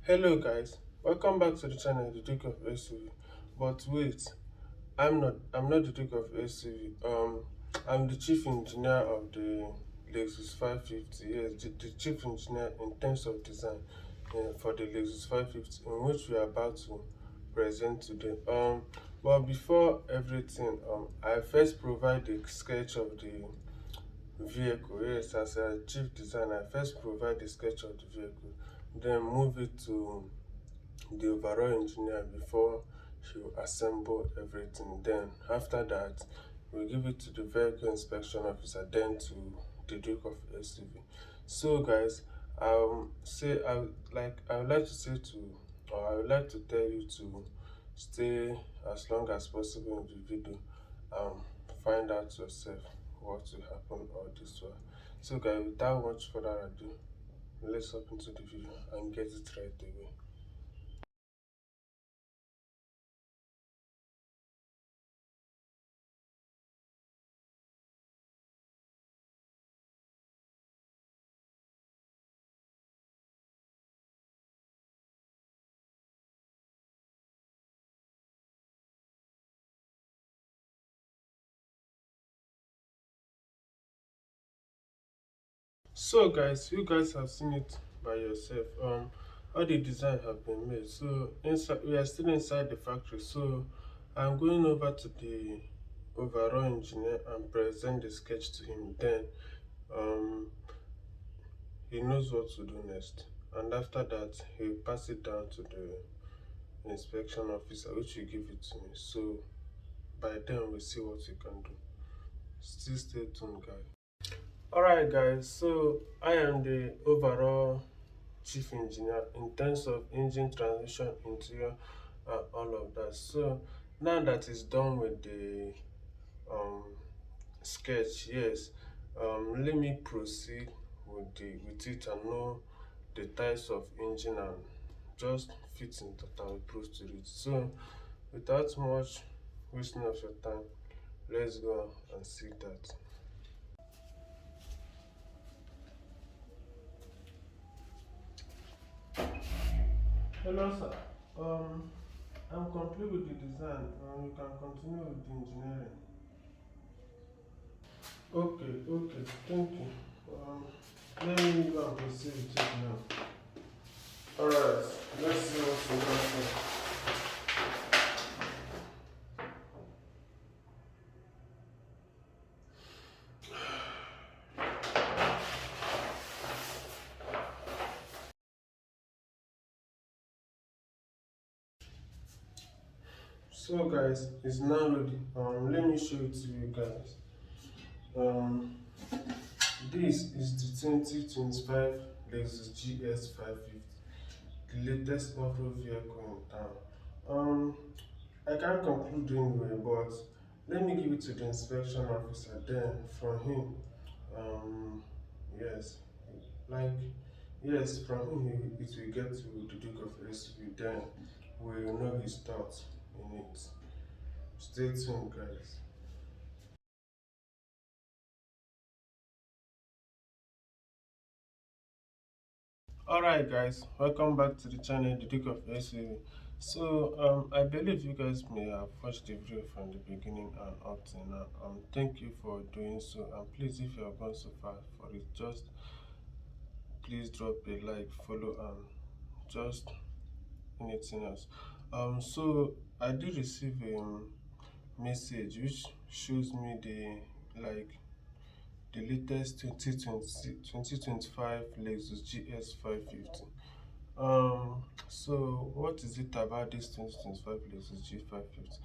Hello guys, welcome back to the channel the Duke of SUV. But wait, I'm not the Duke of SUV. I'm the chief engineer of the Lexus 550. Yes, the chief engineer in terms of design for the Lexus 550, in which we are about to present today. But before everything, I first provide a sketch of the vehicle. Yes, as a chief designer, I first provide the sketch of the vehicle, then move it to the overall engineer before he will assemble everything. Then after that, we give it to the vehicle inspection officer, then to the Duke of SUV. So guys, I would like to say to or I would like to tell you to stay as long as possible in the video and find out yourself what will happen or this one. So guys, without much further ado, let's hop into the video and get it right away. So guys, you guys have seen it by yourself. All the design have been made. So inside, we are still inside the factory. So I'm going over to the overall engineer and present the sketch to him. Then um he knows what to do next. And after that, he'll pass it down to the inspection officer, which will give it to me. So by then we'll see what we can do. Still stay tuned, guys. Alright guys, so I am the overall chief engineer in terms of engine, transmission, interior, and all of that. So now that is done with the um, sketch, yes, let me proceed with it and know the types of engine and just fitting that I will prove to it. So without much wasting of your time, let's go and see that. Hello sir. Um I'm complete with the design. You can continue with the engineering. Okay, thank you. Let me go and proceed with it now. Alright, let's see what we got here. So guys, it's now ready. Let me show it to you guys. Um, this is the 2025 Lexus GX550, the latest off-road vehicle in town. I can't conclude anyway, but let me give it to the inspection officer. Then from him, um, yes, like yes, from him it will get to the Duke of SUV. Then we will know his thoughts in it. Stay tuned, guys. Alright guys, welcome back to the channel the Duke of SUV. So I believe you guys may have watched the video from the beginning and up to now. Thank you for doing so, and please, if you have gone so far for it, just please drop a like, follow, and just anything else. So I did receive a message which shows me the latest 2025 Lexus GS550. So what is it about this 2025 Lexus G550?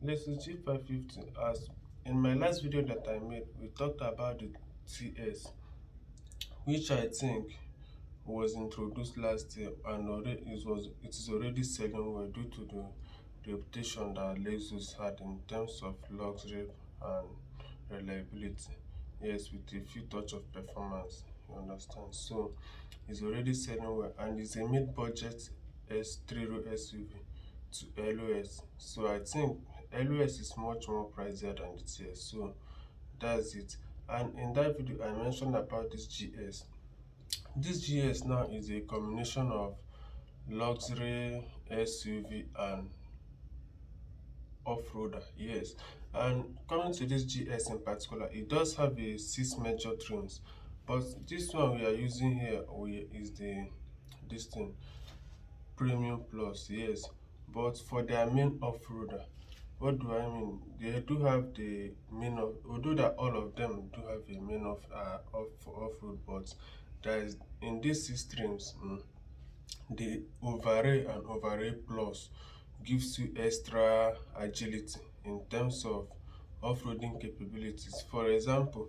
Lexus G550, as in my last video that I made, we talked about the TS, which I think was introduced last year, and already it is already selling well due to the reputation that Lexus had in terms of luxury and reliability. Yes, with a few touch of performance, you understand. So it's already selling well, and it's a mid-budget S3 row SUV to LOS. So I think LOS is much more pricier than the TS. So that's it. And in that video, I mentioned about this GS. This GS now is a combination of luxury SUV and off-roader. Yes. And coming to this GS in particular, it does have a 6 major trims, but this one we are using here is the this thing premium plus. Yes, but for their main off-roader, what do I mean? They do have the main of, although that all of them do have a main off-road, but there is in these 6 trims. The overlay and overlay plus gives you extra agility in terms of off-roading capabilities. For example,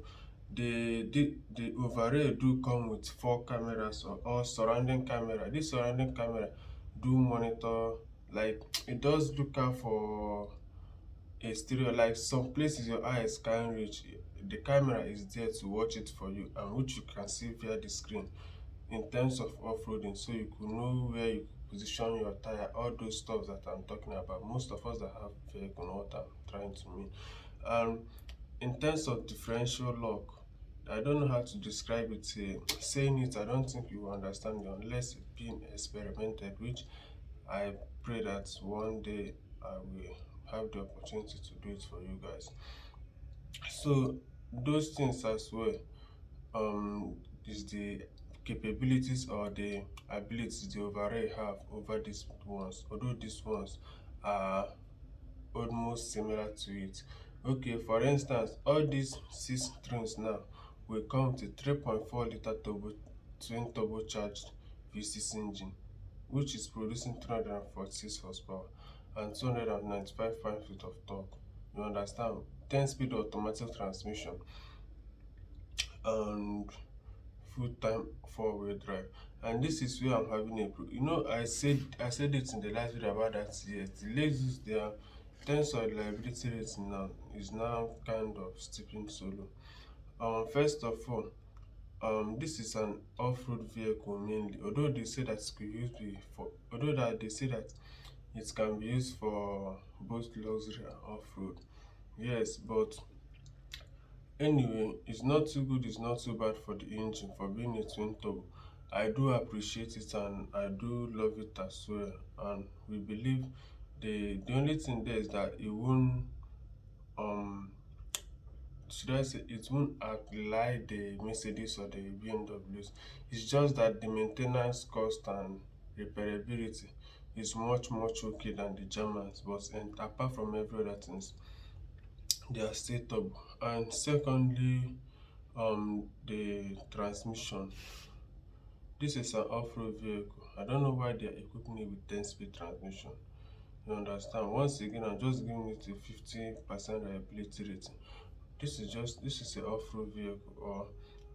the overlay do come with 4 cameras or surrounding camera. This surrounding camera do monitor, like it does look out for a stereo, like some places your eyes can't reach. The camera is there to watch it for you, and which you can see via the screen in terms of off-roading, so you could know where you position your tire, all those stuff that I'm talking about. Most of us that have vehicle know what I'm trying to mean. And in terms of differential lock, I don't know how to describe it. Saying it, I don't think you will understand it unless it's being experimented, which I pray that one day I will have the opportunity to do it for you guys. So those things as well, um is the capabilities or the abilities the overlay have over these ones, although these ones are almost similar to it. Okay, for instance, all these 6 trims now will come with a 3.4 liter twin turbocharged V6 engine, which is producing 346 horsepower and 295 pound-feet of torque. You understand? 10-speed automatic transmission and full-time 4-wheel drive. And this is where I'm having a you know, I said it in the last video about that. Yes, the lexus, their terms of reliability rating now is now kind of stepping solo. First of all, this is an off-road vehicle mainly, although they say that it could use for although that they say that it can be used for both luxury and off-road. Yes, but anyway, it's not too good, it's not too bad for the engine for being a twin turbo. I do appreciate it and I do love it as well. And we believe the only thing there is that it won't um should I say it won't act like the Mercedes or the BMWs. It's just that the maintenance cost and repairability is much okay than the Germans, but and apart from every other things, they are still turbo. And secondly, the transmission. This is an off-road vehicle. I don't know why they are equipping it with 10-speed transmission. You understand? Once again, I'm just giving it a 50% reliability rating. This is an off-road vehicle, or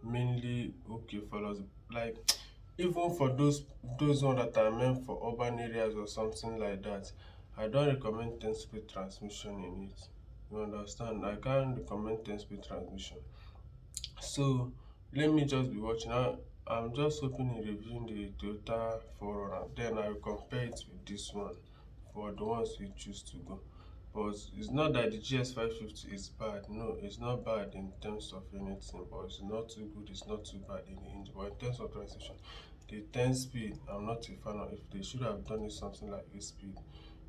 mainly okay for us, like even for those ones that are meant for urban areas or something like that. I don't recommend 10-speed transmission in it. You understand? I can't recommend 10-speed transmission. So let me just be watching. I'm just hoping in reviewing the Toyota 4Runner. Then I will compare it with this one for the ones we choose to go. But it's not that the Gx550 is bad. No, it's not bad in terms of anything, but it's not too good, it's not too bad in the engine. But in terms of transition, the 10 speed, I'm not a fan of. If they should have done it something like 8 speed,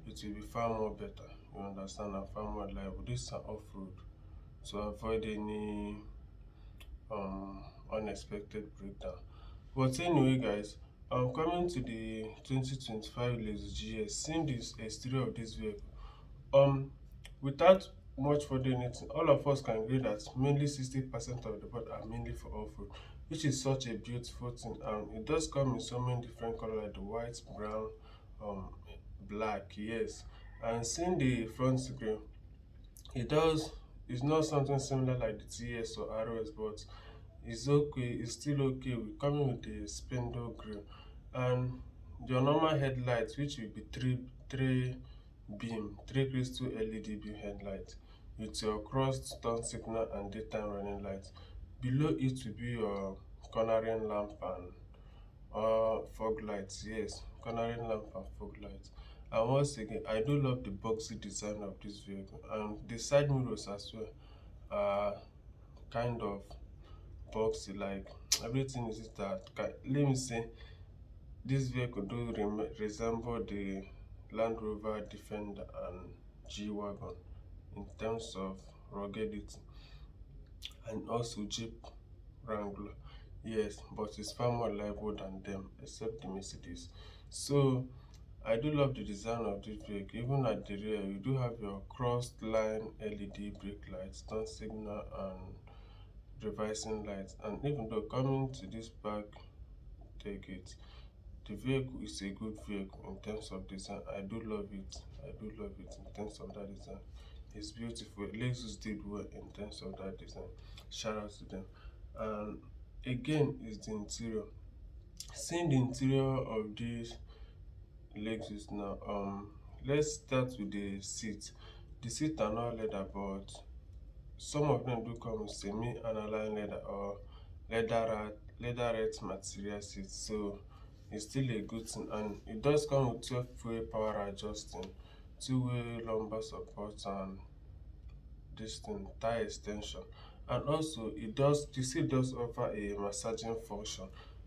it will be far more better. You understand? And far more reliable. This is an off-road, to avoid any unexpected breakdown. But anyway, guys, coming to the 2025 Lexus GS, seeing this exterior of this vehicle, without much further anything, all of us can agree that mainly 60% of the board are mainly for off-road, which is such a beautiful thing. It does come in so many different colors, like the white, brown, um black. Yes. And seeing the front screen, it does, it's not something similar like the TS or ROS, but it's okay, it's still okay. We coming with the spindle grill and your normal headlights, which will be three crystal LED beam headlights with your crossed turn signal and daytime running lights. Below it will be your cornering lamp and fog lights. Yes, cornering lamp and fog lights. And once again, I do love the boxy design of this vehicle, and the side mirrors as well are kind of boxy, like everything is that let me say This vehicle do resemble the Land Rover Defender and G-Wagon in terms of ruggedity, and also Jeep Wrangler. Yes, but it's far more reliable than them, except the Mercedes. So I do love the design of this vehicle. Even at the rear, you do have your crossed line LED brake lights, turn signal, and reversing lights. And even though coming to this back tailgate, the vehicle is a good vehicle in terms of design. I do love it. I do love it in terms of that design. It's beautiful. Lexus did well in terms of that design. Shout out to them. And again, is the interior. Seeing the interior of this Lexus now, let's start with the seat. The seats are not leather, but some of them do come with semi-aniline leather or leatherette material seats, so it's still a good thing. And it does come with 12-way power adjusting, two-way lumbar support, and this thing tire extension. And also the seat does offer a massaging function,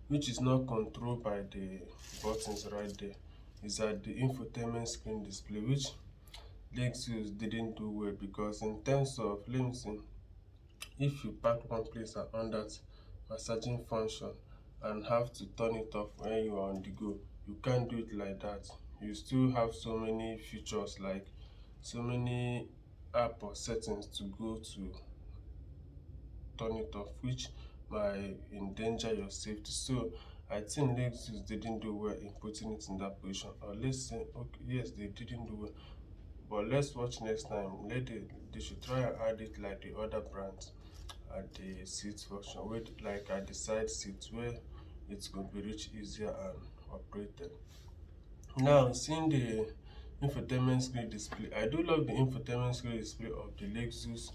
which is not controlled by the buttons right there. It's at the infotainment screen display, which Lexus didn't do well, because in terms of, let me see, if you park one place and on that massaging function and have to turn it off when you are on the go, you can't do it like that. You still have so many features, like so many app or settings to go to turn it off, which might endanger your safety. So I think Lexus didn't do well in putting it in that position. Or let's say, okay, yes, they didn't do well, but let's watch next time. They should try and add it like the other brands at the seat function, with like at the side seat, where it could be reached easier and operated. Now, seeing the infotainment screen display, I do love the infotainment screen display of the Lexus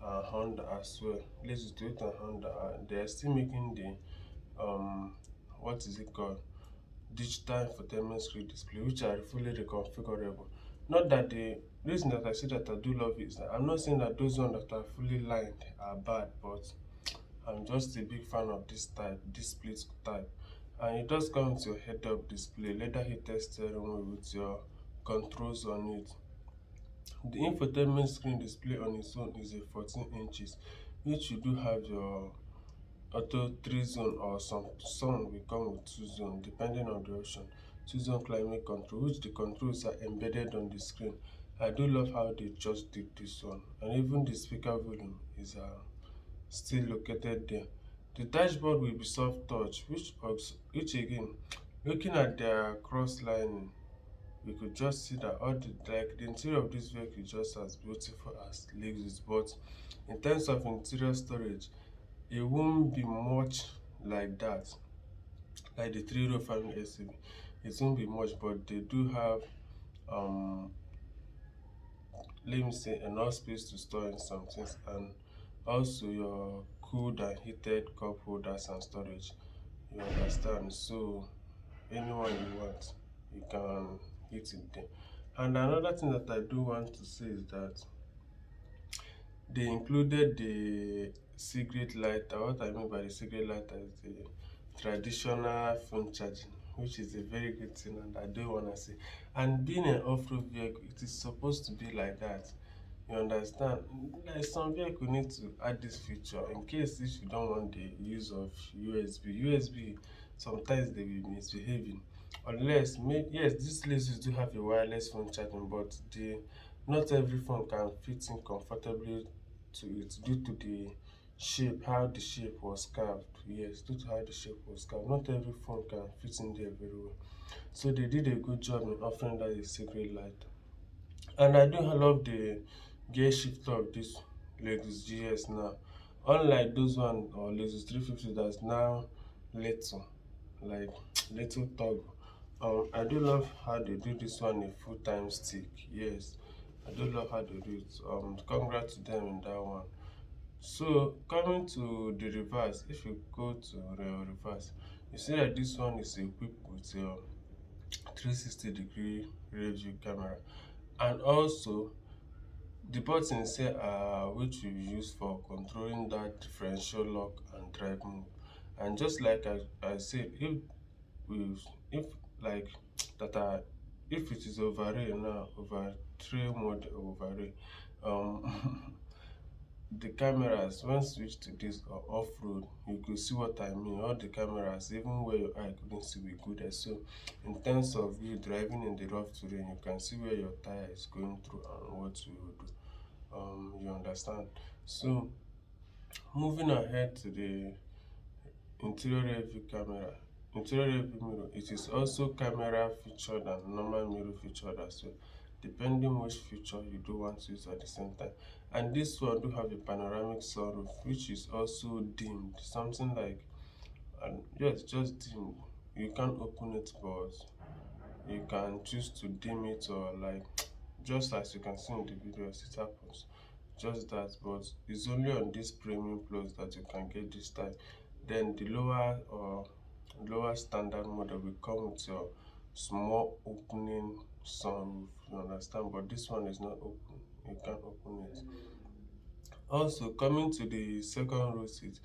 Honda as well. Lexus, Toyota, and Honda. They are still making the what is it called? Digital infotainment screen display, which are fully reconfigurable. Not that the reason that I say that I do love it is that I'm not saying that those ones that are fully lined are bad, but I'm just a big fan of this type, this split type. And it does come with your head-up display, leather heated steering wheel with your controls on it. The infotainment screen display on its own is a 14 inches, which you do have your auto 3 zone, or some will come with 2 zone depending on the option. 2 zone climate control, which the controls are embedded on the screen. I do love how they just did this one, and even the speaker volume is still located there. The dashboard will be soft touch, which again, looking at their cross lining, we could just see that all the interior of this vehicle is just as beautiful as Lexus, but in terms of interior storage, it won't be much like that, like the 3-row family SUV. It won't be much, but they do have let me say, enough space to store in some things, and also your cooled and heated cup holders and storage. You understand? So anyone you want, you can hit it there. And another thing that I do want to say is that they included the cigarette lighter. What I mean by the cigarette lighter is the traditional phone charging, which is a very good thing, and I do want to say. And being an off-road vehicle, it is supposed to be like that. You understand? Like some vehicle need to add this feature in case if you don't want the use of USB. USB sometimes they will be misbehaving. Unless maybe, yes, these places do have a wireless phone charging, but not every phone can fit in comfortably to it due to the shape, how the shape was carved. Yes, due to how the shape was carved. Not every phone can fit in there very well. So they did a good job in offering that a secret light. And I do love the gear shifter of this Lexus GS now. Unlike those one or Lexus 350 that's now little, like little toggle. I do love how they do this one a full-time stick. Yes, I do love how they do it. Congrats to them in that one. So coming to the reverse, if you go to the reverse, you see that this one is equipped with a 360-degree rear view camera, and also the buttons here are which we use for controlling that differential lock and drive mode. And just like I said, if with if like that are if it is overlay now, over tray mode or overlay, um the cameras when switched to this or off-road, you could see what I mean. All the cameras, even where your eye couldn't see, will go there. So in terms of you driving in the rough terrain, you can see where your tire is going through and what you will do. You understand? So moving ahead to the interior rear view camera. Interior rear view mirror, it is also camera featured and normal mirror featured as well, depending which feature you do want to use at the same time. And this one do have a panoramic sunroof, which is also dimmed, something like, and yes, just dimmed. You can't open it, but you can choose to dim it, or like just as you can see in the videos, it happens. Just that, but it's only on this premium plus that you can get this type. Then the lower standard model will come with your small opening sunroof, you understand, but this one is not open, you can't open it. Also, coming to the second row seat,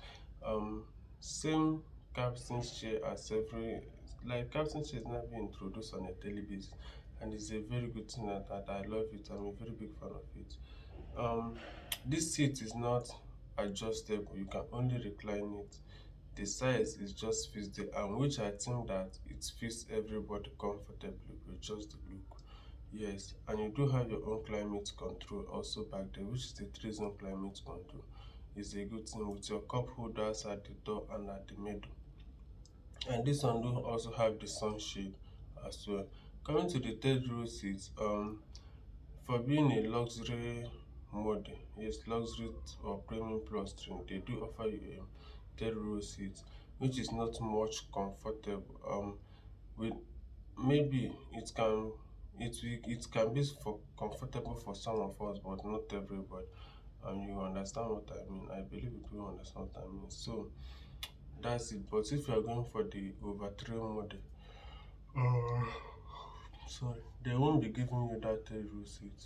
same captain's chair as every, like captain's chair is now being introduced on a daily basis, and it's a very good thing that I love it. I'm a very big fan of it. Um, this seat is not adjustable, you can only recline it. The size is just fixed there, and which I think that it fits everybody comfortably with just the look. Yes, and you do have your own climate control also back there, which is the 3-zone climate control. It's a good thing with your cup holders at the door and at the middle. And this one do also have the sunshade as well. Coming to the third row seat, for being a luxury model, yes, luxury or premium plus trim, they do offer you a third row seat, which is not much comfortable. With maybe it can be for comfortable for some of us, but not everybody. And you understand what I mean. I believe you do understand what I mean. So that's it. But if you are going for the over three model, uh, sorry, they won't be giving you that third row seat.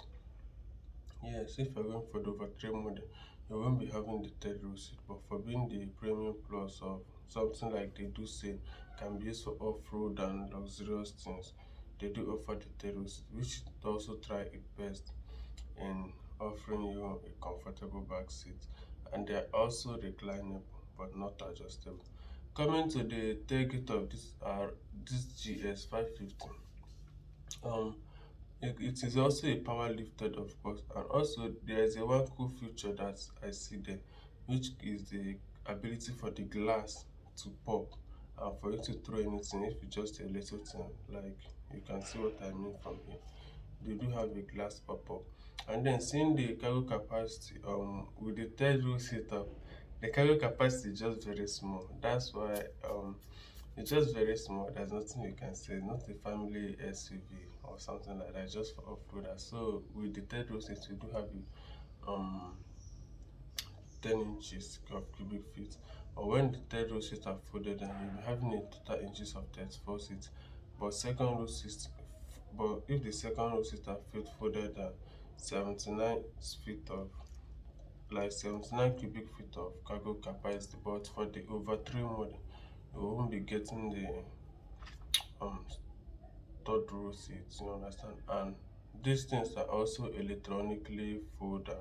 Yes, if you're going for the over three model, you won't be having the third row seat. But for being the premium plus or something like they do say can be used for off-road and luxurious things, they do offer the third row seat, which also try its best in offering you a comfortable back seat. And they are also reclinable but not adjustable. Coming to the tailgate of this GX550. Um it is also a power lifted, of course, and also there is a one cool feature that I see there, which is the ability for the glass to pop and for you to throw anything if you just a little thing. Like you can see what I mean from here. They do have a glass pop up, and then seeing the cargo capacity with the third row setup, the cargo capacity is just very small. That's why it's just very small. There's nothing you can say. Not a family SUV or something like that. Just for off-roader. So with the third row seat, we do have um 10 inches of cubic feet. Or when the third row seats are folded, then you'll be having a total inches of 34 seats. But second row seats, but if the second row seats are folded, 79 feet of, like 79 cubic feet of cargo capacity. But for the over three model, you won't be getting the um third row seats, you understand? And these things are also electronically fold and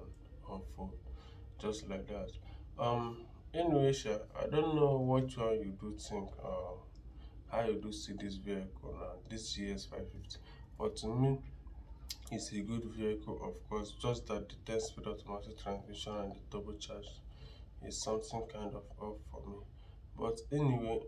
unfold, just like that. Anyway, Sha, I don't know what one you do think, how you do see this vehicle now, this GS550. But to me, it's a good vehicle, of course, just that the 10-speed automatic transmission and the turbocharged is something kind of off for me. But anyway,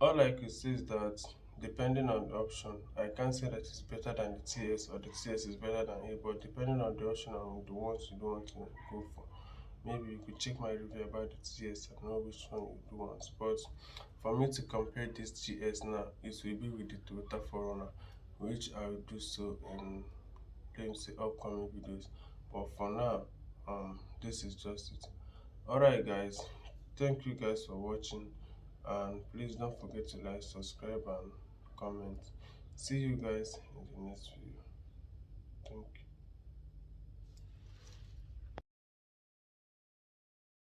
all I could say is that depending on the option, I can't say that it's better than the TS or the TS is better than it, but depending on the option and the ones you don't want to go for, maybe you could check my review about the TS and know which one you do want. But for me to compare this GS now, it will be with the Toyota 4Runner, which I will do so in, let me say, upcoming videos. But for now, this is just it. Alright guys, thank you guys for watching, and please don't forget to like, subscribe and comment. See you guys in the next video.